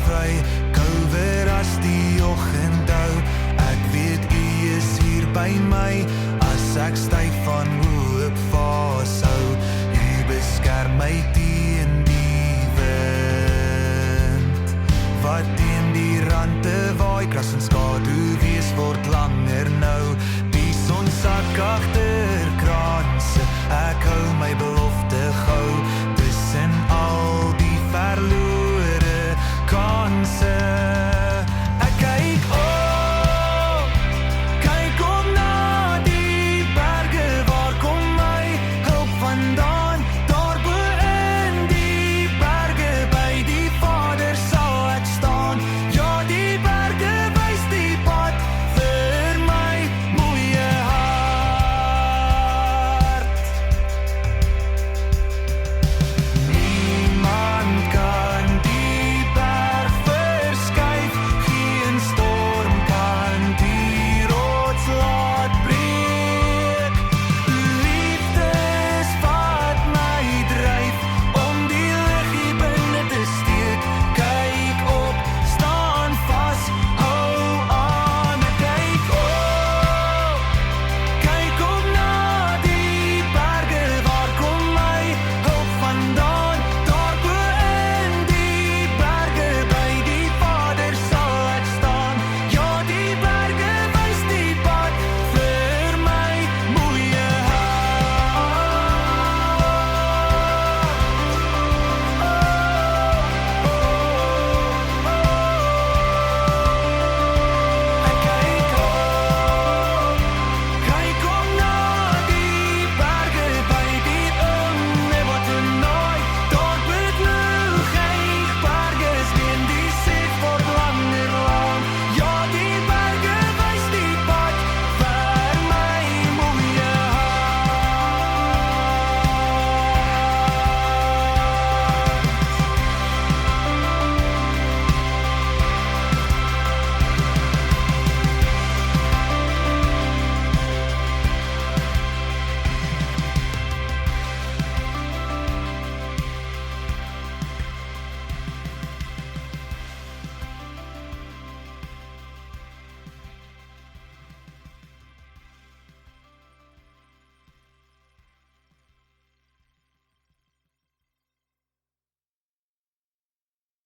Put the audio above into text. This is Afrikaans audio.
vry, kouwer as die oggend hou. Ek weet U is hier by my, as ek styf van hoop vashou. U beskerm my teen die wind, wat teen die rande waai, gras en skadu wees word langer nou. Die son sak agter kranse, ek hou my belofte gou, tussen al die verlore kanse.